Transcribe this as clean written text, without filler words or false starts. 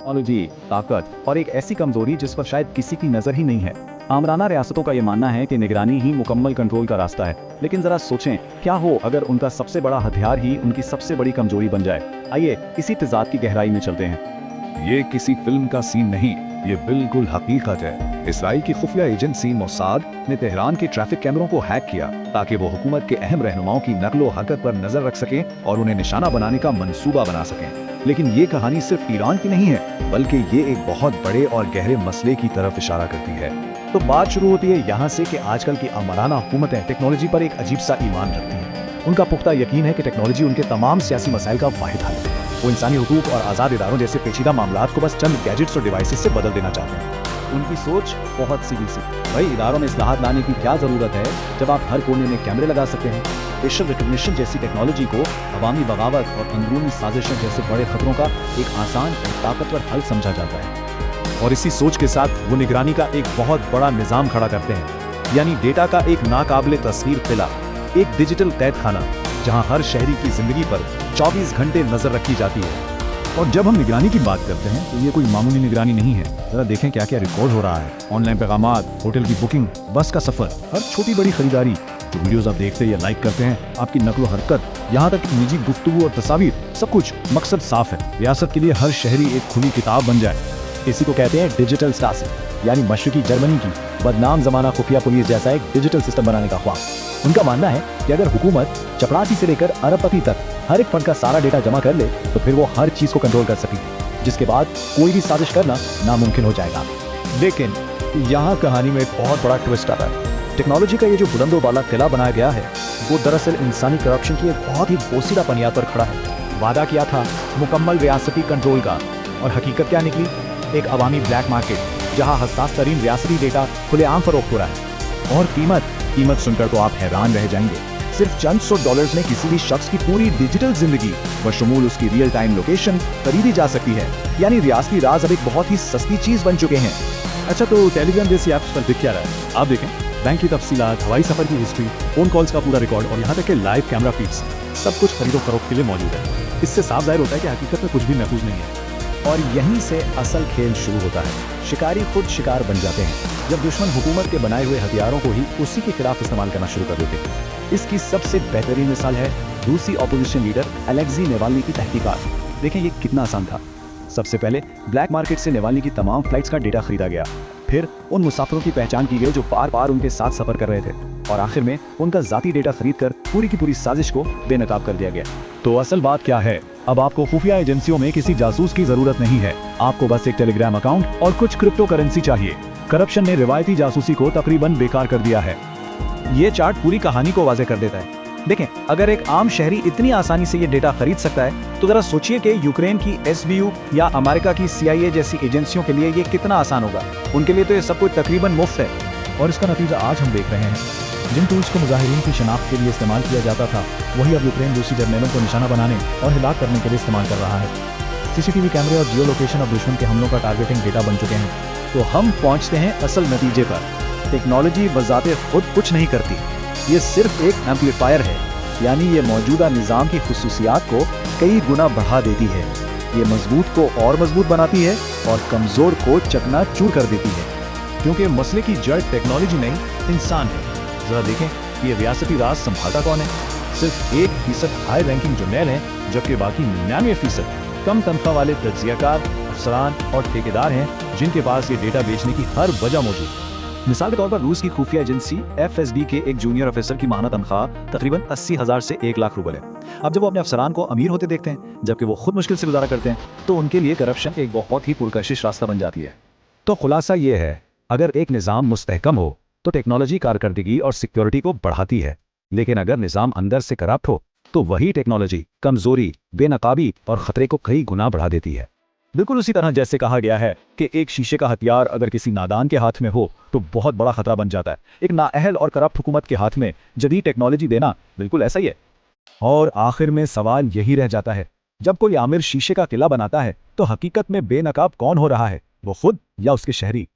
Technology, ताकत और एक ऐसी कमजोरी जिस पर शायद किसी की नजर ही नहीं है। आमराना रियासतों का ये मानना है कि निगरानी ही मुकम्मल कंट्रोल का रास्ता है, लेकिन जरा सोचें क्या हो अगर उनका सबसे बड़ा हथियार ही उनकी सबसे बड़ी कमजोरी बन जाए। आइए इसी तजाद की गहराई में चलते हैं। ये किसी फिल्म का सीन नहीं, ये बिल्कुल हकीकत है। इसराइल की खुफिया एजेंसी मोसाद ने तेहरान के ट्रैफिक कैमरों को हैक किया ताकि वो हुकूमत के अहम रहनुमाओं की नकलो हरकत पर नजर रख सकें और उन्हें निशाना बनाने का मंसूबा बना सकें। लेकिन ये कहानी सिर्फ ईरान की नहीं है, बल्कि ये एक बहुत बड़े और गहरे मसले की तरफ इशारा करती है। तो बात शुरू होती है यहाँ से कि आजकल की आमराना हुकूमतें टेक्नोलॉजी पर एक अजीब सा ईमान रखती हैं। उनका पुख्ता यकीन है कि टेक्नोलॉजी उनके तमाम सियासी मसाइल का वाहिद हल है। वो इंसानी हुकूक और आज़ाद इदारों जैसे पेचीदा मामलात को बस चंद गैजेट्स और डिवाइसेस से बदल देना चाहते हैं। उनकी सोच बहुत सीधी सी, भाई इदारों में इस्लाहात लाने की क्या ज़रूरत है जब आप हर कोने में कैमरे लगा सकते हैं। फेशियल रिकग्निशन जैसी टेक्नोलॉजी को अवामी बगावत और अंदरूनी साजिशों जैसे बड़े खतरों का एक आसान और ताकतवर हल समझा जाता है। और इसी सोच के साथ वो निगरानी का एक बहुत बड़ा निज़ाम खड़ा करते हैं, यानी डेटा का एक नाकाबिले तस्वीर किला, एक डिजिटल कैद खाना जहां हर शहरी की जिंदगी पर 24 घंटे नजर रखी जाती है। और जब हम निगरानी की बात करते हैं तो ये कोई मामूली निगरानी नहीं है। जरा देखें क्या क्या रिकॉर्ड हो रहा है। ऑनलाइन पैगामात, होटल की बुकिंग, बस का सफर, हर छोटी बड़ी खरीदारी, जो वीडियोस आप देखते या लाइक करते हैं, आपकी नकलो हरकत, यहाँ तक निजी गुफ्तगू और तस्वीर, सब कुछ मकसद साफ है, रियासत के लिए हर शहरी एक खुली किताब बन जाए। इसी को कहते हैं डिजिटल स्टासी, यानी मशरकी जर्मनी की बदनाम जमाना खुफिया पुलिस जैसा एक डिजिटल सिस्टम बनाने का ख्वाब। उनका मानना है कि अगर हुकूमत चपरासी से लेकर अरबपति तक हर एक फर्द का सारा डेटा जमा कर ले तो फिर वो हर चीज को कंट्रोल कर सकेगी, जिसके बाद कोई भी साजिश करना नामुमकिन हो जाएगा। लेकिन यहाँ कहानी में एक बहुत बड़ा ट्विस्ट आता है। टेक्नोलॉजी का ये जो बुलंदो वाला किला बनाया गया है वो दरअसल इंसानी करप्शन की एक बहुत ही बोसीदा बुनियाद पर खड़ा है। वादा किया था मुकम्मल रियासती कंट्रोल का, और हकीकत क्या निकली? एक अवामी ब्लैक मार्केट जहाँ हसास तरीन रियासती डेटा खुलेआम फरोख्त हो रहा है। और कीमत सुनकर तो आप हैरान रह जाएंगे। सिर्फ चंद $100 में किसी भी शख्स की पूरी डिजिटल जिंदगी बशमूल उसकी रियल टाइम लोकेशन खरीदी जा सकती है। यानी रियासती राज अब एक बहुत ही सस्ती चीज बन चुके हैं। अच्छा, तो टेलीग्राम जैसी ऐप्स पर दिख क्या रहा है? आप देखें, बैंक की तफसीलात, हवाई सफर की हिस्ट्री, फोन कॉल्स का पूरा रिकॉर्ड और यहाँ तक के लाइव कैमरा फीड्स, सब कुछ खरीदो फरोख्त के लिए मौजूद है। इससे साफ जाहिर होता है कि हकीकत में कुछ भी महफूज नहीं है। और यहीं से असल खेल शुरू होता है। शिकारी खुद शिकार बन जाते हैं जब दुश्मन हुकूमत के बनाए हुए हथियारों को ही उसी के खिलाफ इस्तेमाल करना शुरू कर देते हैं। इसकी सबसे बेहतरीन मिसाल है रूसी ऑपोजिशन लीडर अलेक्सी नेवाल्नी की तहकीकात। देखें ये कितना आसान था। सबसे पहले ब्लैक मार्केट से नेवाल्नी की तमाम फ्लाइट्स का डेटा खरीदा गया, फिर उन मुसाफिरों की पहचान की गई जो बार बार उनके साथ सफर कर रहे थे, और आखिर में उनका जाती डेटा खरीदकर पूरी की पूरी साजिश को बेनकाब कर दिया गया। तो असल बात क्या है? अब आपको खुफिया एजेंसियों में किसी जासूस की जरूरत नहीं है, आपको बस एक टेलीग्राम अकाउंट और कुछ क्रिप्टो करेंसी चाहिए। करप्शन ने रिवायती जासूसी को तकरीबन बेकार कर दिया है। ये चार्ट पूरी कहानी को वाज़ेह कर देता है। देखें, अगर एक आम शहरी इतनी आसानी से ये डेटा खरीद सकता है तो जरा सोचिए कि यूक्रेन की SBU या अमेरिका की CIA जैसी एजेंसियों के लिए ये कितना आसान होगा। उनके लिए तो ये सब कुछ तकरीबन मुफ्त है। और इसका नतीजा आज हम देख रहे हैं। जिन टूल्स को मुजाहिरीन की शनाख्त के लिए इस्तेमाल किया जाता था, वही अब यूक्रेन रूसी जर्नैलों को निशाना बनाने और हिलाक करने के लिए इस्तेमाल कर रहा है। CCTV कैमरे और जियो लोकेशन अब दुश्मन के हमलों का टारगेटिंग डेटा बन चुके हैं। तो हम पहुंचते हैं असल नतीजे पर। टेक्नोलॉजी बजाते खुद कुछ नहीं करती, ये सिर्फ एक एम्पलीफायर है, यानी ये मौजूदा निज़ाम की खुसूसियात को कई गुना बढ़ा देती है। ये मजबूत को और मजबूत बनाती है और कमज़ोर को चकनाचूर कर देती है। क्योंकि मसले की जड़ टेक्नोलॉजी नहीं, इंसान है। जरा देखें, ये रियासती राज संभालता कौन है? सिर्फ 1% हाई रैंकिंग जर्नैल हैं, जबकि बाकी 99% कम तनख्वाह वाले तज्जियाकार, अफसरान और ठेकेदार हैं, जिनके पास ये डेटा बेचने की हर वजह मौजूद है। मिसाल के तौर पर रूस की खुफिया एजेंसी FSB के एक जूनियर ऑफिसर की माहाना तनख्वाह तकरीबन 80,000 से 1 लाख रुपए है। अब जब वो अपने अफसरान को अमीर होते देखते हैं, जबकि वो खुद मुश्किल से गुजारा करते हैं, तो उनके लिए करप्शन एक बहुत ही पुरकशिश रास्ता बन जाती है। तो खुलासा ये है, अगर एक निज़ाम मुस्तहकम हो तो टेक्नोलॉजी कारकर्दगी और सिक्योरिटी को बढ़ाती है, लेकिन अगर निज़ाम अंदर से करप्ट हो तो वही टेक्नोलॉजी कमजोरी, बेनकाबी और खतरे को कई गुना बढ़ा देती है। बिल्कुल उसी तरह जैसे कहा गया है कि एक शीशे का हथियार अगर किसी नादान के हाथ में हो तो बहुत बड़ा खतरा बन जाता है, एक नाअहल और करप्ट हुकूमत के हाथ में जदीद टेक्नोलॉजी देना बिल्कुल ऐसा ही है। और आखिर में सवाल यही रह जाता है, जब कोई आमिर शीशे का किला बनाता है तो हकीकत में बेनकाब कौन हो रहा है, वो खुद या उसके शहरी?